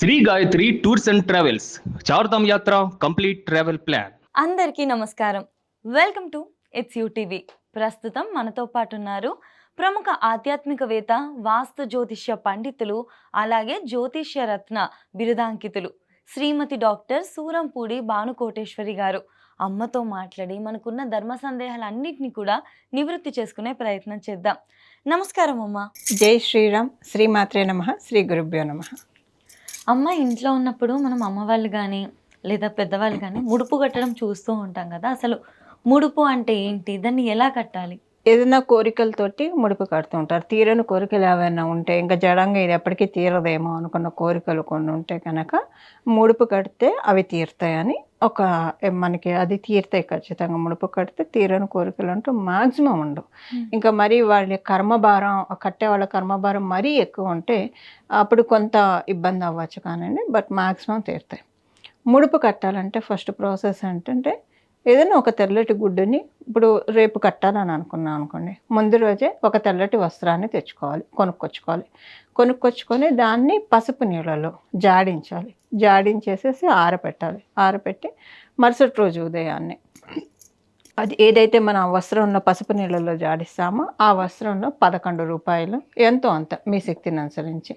Shri Gayatri tours and travels Chardham యాత్ర complete travel plan. అందరికీ నమస్కారం. Welcome to its TV. ప్రస్తుతం మనతో పాటు ఉన్నారు ప్రముఖ ఆధ్యాత్మికవేత్త, వాస్తు జ్యోతిష్య పండితులు, అలాగే జ్యోతిష్య రత్న బిరుదాంకితులు శ్రీమతి డాక్టర్ సూరంపూడి భానుకోటేశ్వరి గారు. అమ్మతో మాట్లాడి మనకున్న ధర్మ సందేహాలన్నింటినీ కూడా నివృత్తి చేసుకునే ప్రయత్నం చేద్దాం. నమస్కారం అమ్మ. జై శ్రీరామ్. శ్రీమాత్రే నమః. శ్రీ గురుభ్యో నమః. అమ్మ, ఇంట్లో ఉన్నప్పుడు మనం అమ్మ వాళ్ళు కానీ లేదా పెద్దవాళ్ళు కానీ ముడుపు కట్టడం చూస్తూ ఉంటాం కదా. అసలు ముడుపు అంటే ఏంటి, దాన్ని ఎలా కట్టాలి? ఏదైనా కోరికలతోటి ముడుపు కడుతూ ఉంటారు. తీరని కోరికలు ఏవైనా ఉంటే, ఇంకా జడంగా ఇది ఎప్పటికీ తీరదేమో అనుకున్న కోరికలు కొన్ని ఉంటే కనుక ముడుపు కడితే అవి తీరుతాయని ఒక మనకి అది తీరుతాయి ఖచ్చితంగా. ముడుపు కడితే తీరని కోరికలు అంటూ మ్యాక్సిమం ఉండవు. ఇంకా మరీ వాళ్ళ కర్మభారం, కట్టే వాళ్ళ కర్మభారం మరీ ఎక్కువ ఉంటే అప్పుడు కొంత ఇబ్బంది అవ్వచ్చు కానండి, బట్ మ్యాక్సిమం తీరుతాయి. ముడుపు కట్టాలంటే ఫస్ట్ ప్రాసెస్ ఏంటంటే, ఏదైనా ఒక తెల్లటి గుడ్డుని ఇప్పుడు రేపు కట్టాలని అనుకున్నాం అనుకోండి, ముందు రోజే ఒక తెల్లటి వస్త్రాన్ని కొనుక్కొచ్చుకొని దాన్ని పసుపు నీళ్ళలో జాడించాలి. జాడించేసేసి ఆరపెట్టాలి. ఆరపెట్టి మరుసటి రోజు ఉదయాన్నే అది ఏదైతే మనం ఆ వస్త్రంలో పసుపు నీళ్ళలో జాడిస్తామో ఆ వస్త్రంలో 11 రూపాయలు ఎంతో అంత మీ శక్తిని అనుసరించి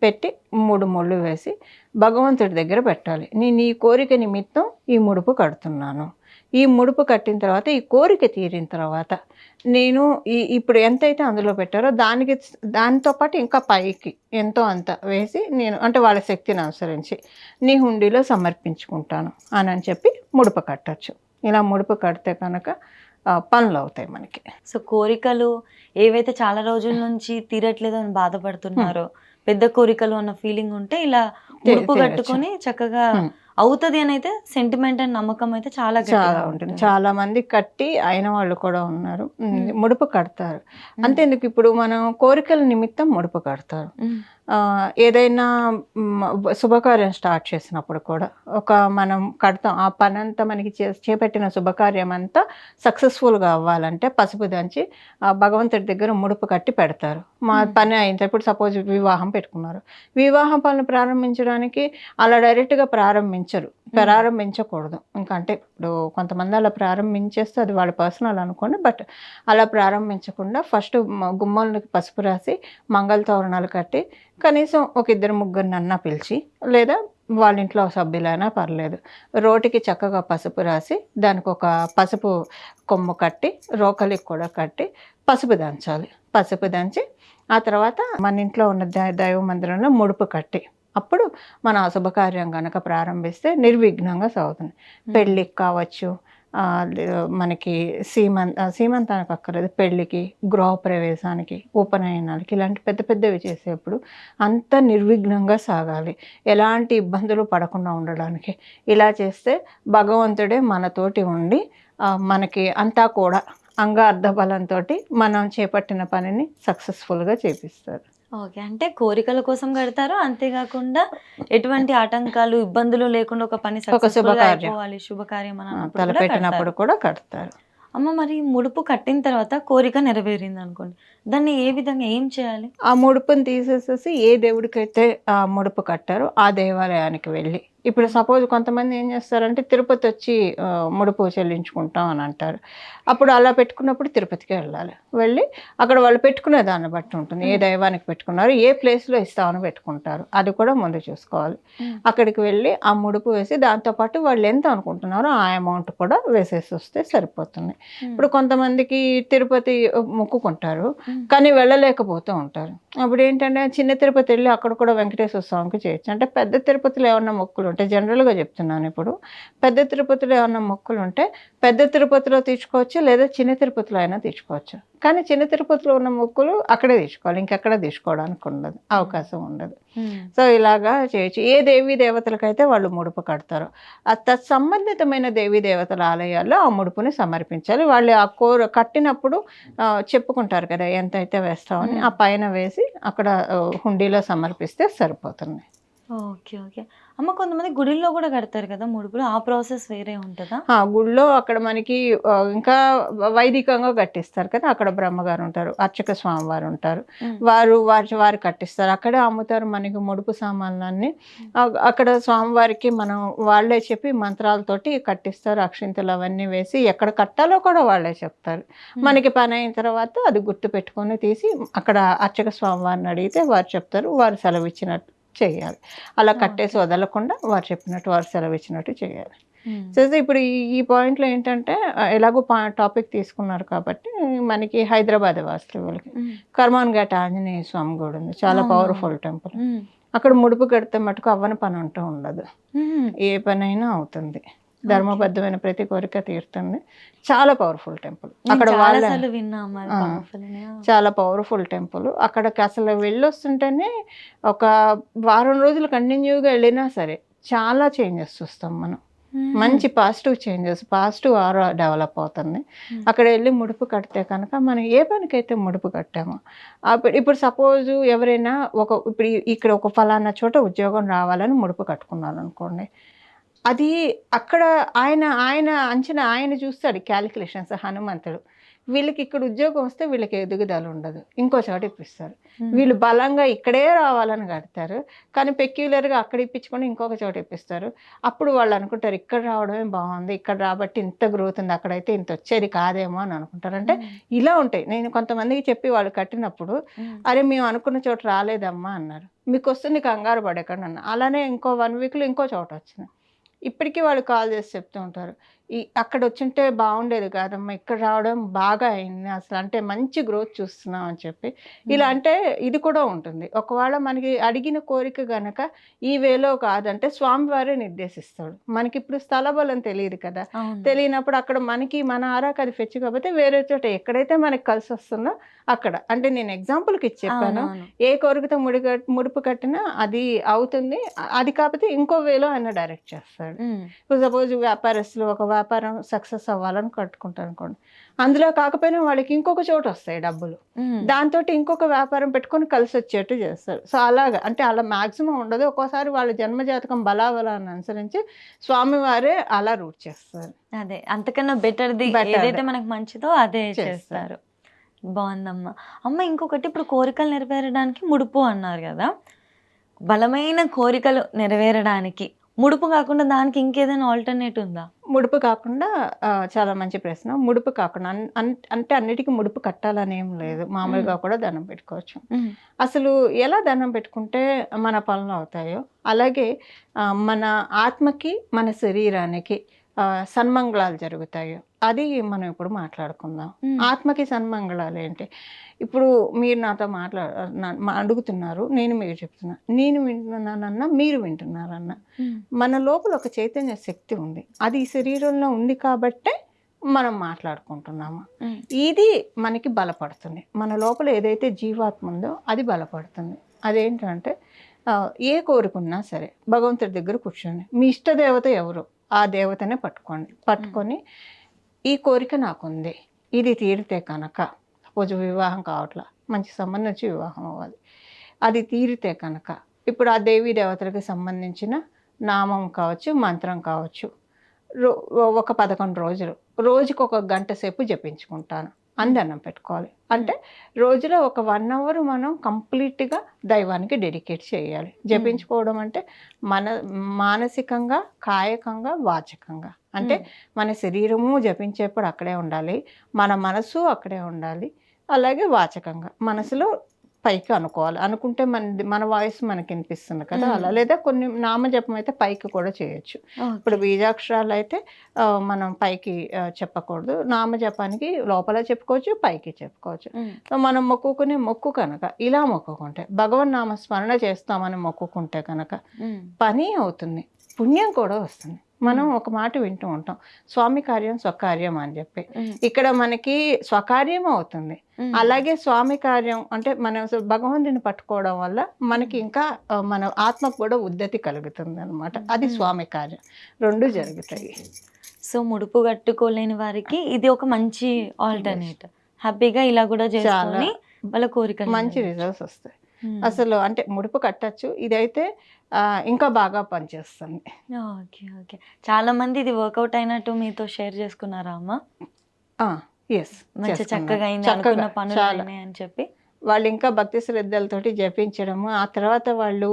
పెట్టి 3 ముళ్ళు వేసి భగవంతుడి దగ్గర పెట్టాలి. నేను ఈ కోరిక నిమిత్తం ఈ ముడుపు కడుతున్నాను. ఈ ముడుపు కట్టిన తర్వాత, ఈ కోరిక తీరిన తర్వాత నేను ఇప్పుడు ఎంతైతే అందులో పెట్టారో దానితో పాటు ఇంకా పైకి ఎంతో అంత వేసి నేను అంటే వాళ్ళ శక్తిని అనుసరించి నీ హుండీలో సమర్పించుకుంటాను అని చెప్పి ముడుపు కట్టచ్చు. ఇలా ముడుపు కడితే కనుక పనులు అవుతాయి మనకి. సో కోరికలు ఏవైతే చాలా రోజుల నుంచి తీరట్లేదు అని బాధపడుతున్నారో, పెద్ద కోరికలు అన్న ఫీలింగ్ ఉంటే ఇలా ముడుపు కట్టుకొని చక్కగా అవుతుంది అని అయితే సెంటిమెంట్ అండ్ నమ్మకం అయితే చాలా ఉంటుంది. చాలా మంది కట్టి అయిన వాళ్ళు కూడా ఉన్నారు. ముడుపు కడతారు. అంతేందుకు ఇప్పుడు మనం కోరికల నిమిత్తం ముడుపు కడతారు. ఏదైనా శుభకార్యం స్టార్ట్ చేసినప్పుడు కూడా మనం కడతాం. ఆ పని అంతా మనకి చేపట్టిన శుభకార్యం అంతా సక్సెస్ఫుల్గా అవ్వాలంటే పసుపు దంచి భగవంతుడి దగ్గర ముడుపు కట్టి పెడతారు. మా పని అయినప్పుడు సపోజ్ వివాహం పెట్టుకున్నారు, వివాహం పనులు ప్రారంభించడానికి అలా డైరెక్ట్గా ప్రారంభించకూడదు. ఇంకా అంటే ఇప్పుడు కొంతమంది అలా ప్రారంభించేస్తే అది వాళ్ళ పర్సనల్ అనుకోండి, బట్ అలా ప్రారంభించకుండా ఫస్ట్ గుమ్మాలకి పసుపు రాసి మంగళ తోరణాలు కట్టి కనీసం ఒక 2-3 పిలిచి, లేదా వాళ్ళ ఇంట్లో సభ్యులైనా పర్లేదు, రోటికి చక్కగా పసుపు రాసి దానికి ఒక పసుపు కొమ్ము కట్టి రోకలికి కూడా కట్టి పసుపు దంచాలి. పసుపు దంచి ఆ తర్వాత మన ఇంట్లో ఉన్న దైవ మందిరంలో ముడుపు కట్టి అప్పుడు మన శుభకార్యం కనుక ప్రారంభిస్తే నిర్విఘ్నంగా సాగుతుంది. పెళ్ళికి కావచ్చు, మనకి సీమంతానికి అక్కర్లేదు, పెళ్ళికి, గృహప్రవేశానికి, ఉపనయనాలకి, ఇలాంటి పెద్ద పెద్దవి చేసేప్పుడు అంతా నిర్విఘ్నంగా సాగాలి. ఎలాంటి ఇబ్బందులు పడకుండా ఉండడానికి ఇలా చేస్తే భగవంతుడే మనతోటి ఉండి మనకి అంతా కూడా అర్ధ బలంతో మనం చేపట్టిన పనిని సక్సెస్ఫుల్గా చేపిస్తారు. ఓకే, అంటే కోరికల కోసం కడతారు, అంతేకాకుండా ఎటువంటి ఆటంకాలు, ఇబ్బందులు లేకుండా ఒక పని శుభకార్యం తలపెట్టినప్పుడు కూడా కడతారు. అమ్మ, మరి ముడుపు కట్టిన తర్వాత కోరిక నెరవేరింది అనుకోండి, దాన్ని ఏ విధంగా ఏం చేయాలి? ఆ ముడుపుని తీసేసేసి ఏ దేవుడికైతే ఆ ముడుపు కట్టారో ఆ దేవాలయానికి వెళ్ళి, ఇప్పుడు సపోజ్ కొంతమంది ఏం చేస్తారంటే తిరుపతి వచ్చి ముడుపు చెల్లించుకుంటాం అని అంటారు. అప్పుడు అలా పెట్టుకున్నప్పుడు తిరుపతికి వెళ్ళి అక్కడ వాళ్ళు పెట్టుకునే దాన్ని బట్టి ఉంటుంది. ఏ దైవానికి పెట్టుకున్నారు, ఏ ప్లేస్లో ఇస్తామని పెట్టుకుంటారు, అది కూడా ముందు చూసుకోవాలి. అక్కడికి వెళ్ళి ఆ ముడుపు వేసి దాంతోపాటు వాళ్ళు ఎంత అనుకుంటున్నారో ఆ అమౌంట్ కూడా వేసేసి వస్తే సరిపోతుంది. ఇప్పుడు కొంతమందికి తిరుపతి మొక్కుకుంటారు కానీ వెళ్ళలేకపోతూ ఉంటారు. అప్పుడు ఏంటంటే చిన్న తిరుపతి వెళ్ళి అక్కడ కూడా వెంకటేశ్వర స్వామికి చేయొచ్చు. అంటే పెద్ద తిరుపతిలో ఏమన్నా మొక్కులు ఉంటే, జనరల్గా చెప్తున్నాను, ఇప్పుడు పెద్ద తిరుపతిలో ఏమన్నా మొక్కులు ఉంటే పెద్ద తిరుపతిలో తీర్చుకోవచ్చు, లేదా చిన్న తిరుపతిలో అయినా తీర్చుకోవచ్చు. కానీ చిన్న తిరుపతిలో ఉన్న మొక్కులు అక్కడే తీసుకోవాలి, ఇంకెక్కడ తీసుకోవడానికి ఉండదు, అవకాశం ఉండదు. సో ఇలాగా చేయొచ్చు. ఏ దేవీ దేవతలకైతే వాళ్ళు ముడుపు కడతారో ఆ తత్సంబంధితమైన దేవీ దేవతల ఆలయాల్లో ఆ ముడుపుని సమర్పించాలి. వాళ్ళు ఆ కట్టినప్పుడు చెప్పుకుంటారు కదా ఎంతైతే వేస్తామని, ఆ పైన వేసి అక్కడ హుండీలో సమర్పిస్తే సరిపోతుంది. ఓకే. ఓకే. అమ్మ కొంతమంది గుడిల్లో గూడా కడతారు కదా ముడుపులు. ఆ ప్రాసెస్ వేరే ఉంటదా? గుడిలో అక్కడ మనకి ఇంకా వైదికంగా కట్టిస్తారు కదా! అక్కడ బ్రహ్మగారు ఉంటారు. అర్చక స్వామివారు ఉంటారు. హ్మ్. వారు కట్టిస్తారు. అక్కడే అమ్ముతారు మనకి ముడుపు సామాన్లన్నీ. అక్కడ స్వామివారికి మనం వాళ్ళే చెప్పి మంత్రాలతోటి కట్టిస్తారు. అక్షింతలు అవన్నీ వేసి ఎక్కడ కట్టాలో కూడా వాళ్ళే చెప్తారు. హ్మ్. మనకి పనయిన తర్వాత అది గుర్తుపెట్టుకొని తీసి అక్కడ అర్చక స్వామివారిని అడిగితే వారు చెప్తారు. వారు సెలవిచ్చినట్టు చేయాలి. అలా కట్టేసి ఓకే. వదలకుండా వారు చెప్పినట్టు, వారు సెలవిచ్చినట్టు చేయాలి. హ్మ్. సో, ఇప్పుడు ఈ పాయింట్‌లో ఏంటంటే ఎలాగో టాపిక్ తీసుకున్నారు కాబట్టి మనకి హైదరాబాద్ వాస్తవ్యులకి హ్మ్. కర్మాన్ ఘాట్ ఆంజనేయ స్వామి గుడి ఉంది. చాలా అవునవును. Powerful temple. హ్మ్. అక్కడ ముడుపు కడితే మటుకు అవ్వని పని అంటూ ఉండదు. హుహు. ఏ పనైనా అవుతుంది. ఓకే. ధర్మబద్ధమైన ప్రతి కోరిక తీరుతుంది. చాలా పవర్‌ఫుల్ టెంపుల్. నేను అక్కడ చాలా వాళ్ళ సార్లు విన్నా అమ్మ అది ఆ! పవర్‌ఫుల్ అని. ఆ! చాలా పవర్‌ఫుల్ టెంపుల్. అక్కడికి అసలు వెళ్ళొస్తుంటేనే ఒక వారం రోజులు కంటిన్యూగా వెళ్ళినా సరే చాలా చేంజెస్ చూస్తాం మనం. హుహు. మంచి positive changes, positive aura develop అవుతుంది. హ్మ్. అక్కడ ఎళ్లి ముడుపు కడితే కనుక మనం ఏ పనికైతే ముడుపు కట్టామో ఇప్పుడు సపోజు ఎవరైనా ఇప్పుడు ఇక్కడ ఒక ఫలానా చోట ఉద్యోగం రావాలని ముడుపు కట్టుకున్నారనుకోండి. అది అక్కడ ఆయన అంచనా ఆయన చూస్తాడు క్యాలిక్యులేషన్స్ హనుమంతుడు. వీళ్ళకి ఇక్కడ ఉద్యోగం వస్తే వీళ్ళకి ఎదుగుదల ఉండదు. ఇంకో చోట ఇప్పిస్తారు. హ్మ్. వీళ్ళు బలంగా ఇక్కడే రావాలని కడతారు. కానీ పెక్యులర్‌గా అక్కడ ఇప్పించుకొని ఇంకొక చోట ఇప్పిస్తారు. అప్పుడు వాళ్ళు అనుకుంటారు ఇక్కడ రావడమే బావుంది. ఇక్కడ రాబట్టి ఇంత గ్రోత్ ఉంది. అక్కడైతే ఇంత వచ్చేది కాదేమో అని అనుకుంటారు. అంటే హ్మ్. ఇలా ఉంటాయి. నేను కొంతమందికి చెప్పి వాళ్ళు కట్టినప్పుడు, హ్మ్. "అరే! మేము అనుకున్న చోట రాలేదమ్మా" అన్నారు. "మీకొస్తుంది కంగారు పడకండి" అన్నా. అలానే ఇంకో 1 వీక్‌లో ఇంకో చోట వచ్చింది. ఇప్పటికి వాళ్ళు కాల్ చేసి చెప్తూ ఉంటారు. అక్కడొచ్చుంటే బావుండేది కాదమ్మా! ఇక్కడ రావడం బాగా అయింది. అసలు అంటే మంచి గ్రోత్ చూస్తున్నాం అని చెప్పి. ఇలా హ్మ్. అంటే ఇది కూడా ఉంటుంది. ఒకవేళ మనకి అడిగిన కోరిక గనక ఈ వేలో కాదంటే స్వామివారే నిర్దేశిస్తాడు. మనకిప్పుడు స్థల బలం తెలీదు కదా! అవును. తెలియనప్పుడు అక్కడ మనకి మన ఆరాకి అది ఫెచ్ కాకపోతే వేరే చోట ఎక్కడైతే మనకి కలిసొస్తుందో అక్కడ. అంటే నేను ఎగ్జాంపుల్‌కి ఇచ్చి చెప్పాను. అవునవును. ఏ కోరికతో ముడుపు కట్టినా అది అవుతుంది. అది కాకపోతే ఇంకో వేలో ఆయన డైరెక్ట్ చేస్తాడు. హ్మ్. ఇప్పుడు సపోజ్ వ్యాపారస్తులు ఒక వ్యాపారం సక్సెస్ అవ్వాలని కట్టుకుంటారనుకోండి. అందులో కాకపోయినా వాళ్ళకి ఇంకొక చోటొస్తాయి డబ్బులు. హ్మ్. దాంతోటి ఇంకొక వ్యాపారం పెట్టుకొని కలిసొచ్చేట్టు చేస్తారు. సో, అలాగా అంటే అలా మాక్సిమం ఉండదు. ఒక్కోసారి వాళ్ళ జన్మజాతకం బలాబలాన్ని అనుసరించి స్వామివారే అలా రూట్ చేస్తారు. అదే. అంతకన్నా బెటర్‌ది బెటర్‌ది ఏదైతే మనకు మంచిదో అదే చేస్తారు. చేస్తారు. బావుందమ్మ. అమ్మ ఇంకొకటి ఇప్పుడు కోరికలు నెరవేరడానికి ముడుపు అన్నారు గదా! బలమైన కోరికలు నెరవేరడానికి ముడుపు కాకుండా దానికి ఇంకేదైనా ఆల్టర్‌నేట్ ఉందా? ముడుపు కాకుండా చాలా మంచి ప్రశ్న. ముడుపు కాకుండా అంటే అన్నిటికి ముడుపు కట్టాలనేం లేదు. హ్మ్. మామూలుగా కూడా దండం పెట్టుకోవచ్చు. హ్మ్. అసలు ఎలా దండం పెట్టుకుంటే మన పనులవుతాయో, అలాగే మన ఆత్మకి, మన శరీరానికి సన్మంగళాలు జరుగుతాయో, అది మనం ఇప్పుడు మాట్లాడుకుందాం. హ్మ్. ఆత్మకి సన్మంగళాలేంటి? ఇప్పుడు మీరు నాతో అడుగుతున్నారు. నేను మీకు చెప్తున్నా. నేను వింటున్నానన్నా, మీరు వింటున్నారన్నా. హ్మ్. మన లోపల ఒక చైతన్య శక్తి ఉంది. అది ఈ శరీరంలో ఉంది కాబట్టే మనం మాట్లాడుకుంటున్నాము. హ్మ్. ఇది మనకి బలపడుతుంది. మన లోపల ఏదైతే జీవాత్మ ఉందో అది బలపడుతుంది. అదేంటంటే ఏ కోరికున్నా సరే భగవంతుడి దగ్గర కూర్చోండి. మీ ఇష్ట దేవత ఎవరో ఆ దేవతనే పట్టుకోండి. పట్టుకొని ఈ కోరిక నాకుంది. ఇది తీరితే కనుక సపోజ్ వివాహం కావట్లా. మంచి సంబంధం వచ్చి వివాహం అవ్వాలి. అది తీరితే కనుక ఇప్పుడు ఆ దేవీ దేవతలకు సంబంధించిన నామం కావచ్చు, మంత్రం కావచ్చు. రో ఒక 11 రోజులు. రోజుకొక గంట సేపు జపించుకుంటాను. అని హ్మ్. దండం పెట్టుకోవాలి. అంటే రోజులో ఒక 1 అవర్ మనం కంప్లీట్‌గా దైవానికి డెడికేట్ చేయాలి. హ్మ్. జపించుకోవడం అంటే మన మానసికంగా, కాయకంగా, వాచకంగా. అంటే హ్మ్. మన శరీరము జపించేప్పుడు అక్కడే ఉండాలి. మన మనసు అక్కడే ఉండాలి. అలాగే వాచకంగా. మనసులో పైకి అనుకోవాలి. అనుకుంటే మన వాయిస్ మనకినిపిస్తుంది కదా! అలా. హ్మ్. లేదా కొన్ని నామజపం అయితే పైకి కూడా చేయొచ్చు. ఇప్పుడు ఓకే. బీజాక్షరాలైతే మనం పైకి చెప్పకూడదు. నామజపానికి లోపల చెప్పుకోవచ్చు, పైకి చెప్పుకోవచ్చు. హ్మ్. సో, మనం మొక్కుకునే మొక్కు కనుక ఇలా మొక్కుకుంటే భగవన్నామ స్మరణ చేస్తామని మొక్కుకుంటే కనుక హ్మ్. పని అవుతుంది. పుణ్యం కూడా వస్తుంది. మనం హ్మ్. ఒక మాట వింటూ ఉంటాం. స్వామి కార్యం స్వకార్యం అని చెప్పి. హ్మ్. ఇక్కడ మనకి స్వకార్యం అవుతుంది. హ్మ్. అలాగే స్వామి కార్యం అంటే మనం భగవంతుడిని పట్టుకోవడం వల్ల మనకి హ్మ్. ఇంకా మన ఆత్మకు కూడా ఉద్ధతి కలుగుతుందనమాట. అది హ్మ్. స్వామి కార్యం. 2 ఓకే. జరుగుతాయి. సో, ముడుపు కట్టుకోలేని వారికి ఇది ఒక మంచి బెస్ట్. ఆల్టర్‌నేట్. హ్యాపీగా ఇలా గూడా చాలా చేసుకొని వాళ్ళ కోరికలు మంచి నెరవేర్చు. రిజల్ట్స్ వస్తాయి. అసలు అంటే ముడుపు కట్టచ్చు, ఇదైతే ఇంకా బాగా పనిచేస్తుంది. ఓకే. ఓకే. చాలా మంది ఇది వర్కౌట్ అయినట్టు మీతో షేర్ చేసుకున్నారా అమ్మ? ఎస్, మంచి చక్కగా అయింది, చక్కగా అనుకున్న పనులు చాలా. అయినాయి అని చెప్పి. వాళ్ళు ఇంకా భక్తి శ్రద్ధలతోటి జపించడము, ఆ తర్వాత వాళ్ళు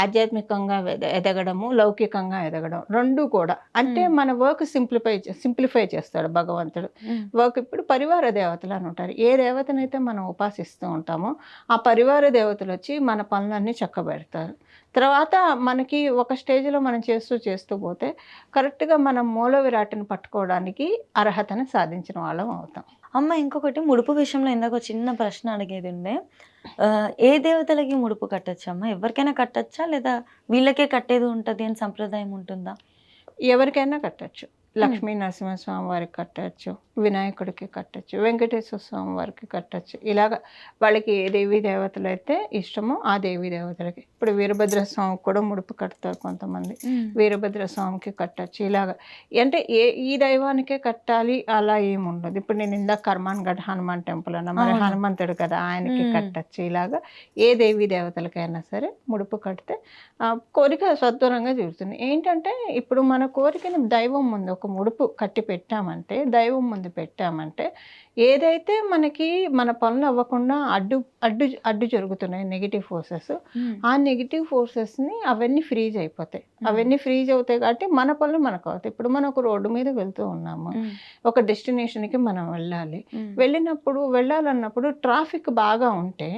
ఆధ్యాత్మికంగా ఎదగడము, లౌకికంగా ఎదగడం 2 కూడా. అంటే మన వర్క్ సింప్లిఫై చేస్తాడు భగవంతుడు. వర్క్ ఇప్పుడు పరివార దేవతలు అని ఉంటారు. ఏ దేవతనైతే మనం ఉపాసిస్తూ ఉంటామో ఆ పరివార దేవతలు వచ్చి మన పనులన్నీ చక్కబెడతారు. తర్వాత మనకి ఒక స్టేజ్లో మనం చేస్తూ పోతే కరెక్ట్గా మనం మూల విరాట్ని పట్టుకోవడానికి అర్హతను సాధించిన వాళ్ళం అవుతాం. అమ్మ ఇంకొకటి ముడుపు విషయంలో ఇందాక ఒక చిన్న ప్రశ్న అడిగేది ఉండే. ఏ దేవతలకి ముడుపు కట్టొచ్చమ్మా? ఎవరికైనా కట్టొచ్చా? లేదా వీళ్ళకే కట్టేది ఉంటది అని సంప్రదాయం ఉంటుందా? ఎవరికైనా కట్టచ్చు. లక్ష్మీ నరసింహస్వామి వారికి కట్టచ్చు, వినాయకుడికి కట్టచ్చు, వెంకటేశ్వర స్వామి వారికి కట్టచ్చు. ఇలాగ వాళ్ళకి ఏ దేవీ దేవతలు అయితే ఇష్టమో ఆ దేవీ దేవతలకి. ఇప్పుడు వీరభద్ర స్వామికి కూడా ముడుపు కడతారు కొంతమంది, వీరభద్ర స్వామికి కట్టచ్చు. ఇలాగ అంటే ఈ దైవానికే కట్టాలి అలా ఏమి ఉండదు. ఇప్పుడు నేను ఇందాక కర్మాన్ఘట్ హనుమాన్ టెంపుల్ అన్న, మరి హనుమంతుడు కదా, ఆయనకి కట్టచ్చు. ఇలాగ ఏ దేవీ దేవతలకైనా సరే ముడుపు కడితే కోరిక సత్వరంగా తీరుతుంది. ఏంటంటే ఇప్పుడు మన కోరికని దైవం ముందు ఒక ముడుపు కట్టి పెట్టామంటే, దైవం ముందు పెట్టామంటే, ఏదైతే మనకి మన పనులు అవ్వకుండా అడ్డు జరుగుతున్నాయి నెగిటివ్ ఫోర్సెస్, ఆ నెగిటివ్ ఫోర్సెస్ని అవన్నీ ఫ్రీజ్ అయిపోతాయి. అవన్నీ ఫ్రీజ్ అవుతాయి కాబట్టి మన పనులు మనకు అవుతాయి. ఇప్పుడు మనం ఒక రోడ్డు మీద వెళ్తూ ఉన్నాము, ఒక డెస్టినేషన్కి మనం వెళ్ళాలన్నప్పుడు ట్రాఫిక్ బాగా ఉంటే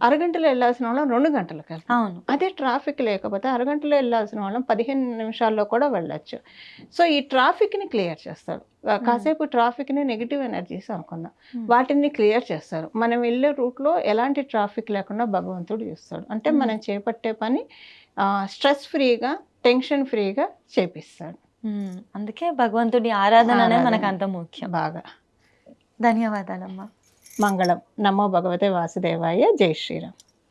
అరగంటలో వెళ్ళాల్సిన వాళ్ళం 2 గంటలకు వెళ్తాం. అదే ట్రాఫిక్ లేకపోతే అరగంటలో వెళ్ళాల్సిన వాళ్ళం 15 నిమిషాల్లో కూడా వెళ్ళచ్చు. సో ఈ ట్రాఫిక్ని క్లియర్ చేస్తారు. కాసేపు ట్రాఫిక్ని నెగిటివ్ ఎనర్జీస్ అనుకుందాం, వాటిని క్లియర్ చేస్తారు. మనం వెళ్ళే రూట్లో ఎలాంటి ట్రాఫిక్ లేకుండా భగవంతుడు చూస్తాడు. అంటే మనం చేపట్టే పని స్ట్రెస్ ఫ్రీగా, టెన్షన్ ఫ్రీగా చేపిస్తాడు. అందుకే భగవంతుడి ఆరాధన అనేది మనకు అంత ముఖ్యం. బాగా. ధన్యవాదాలమ్మా. మంగళం. నమో భగవతే వాసుదేవాయ. జై శ్రీరామ్.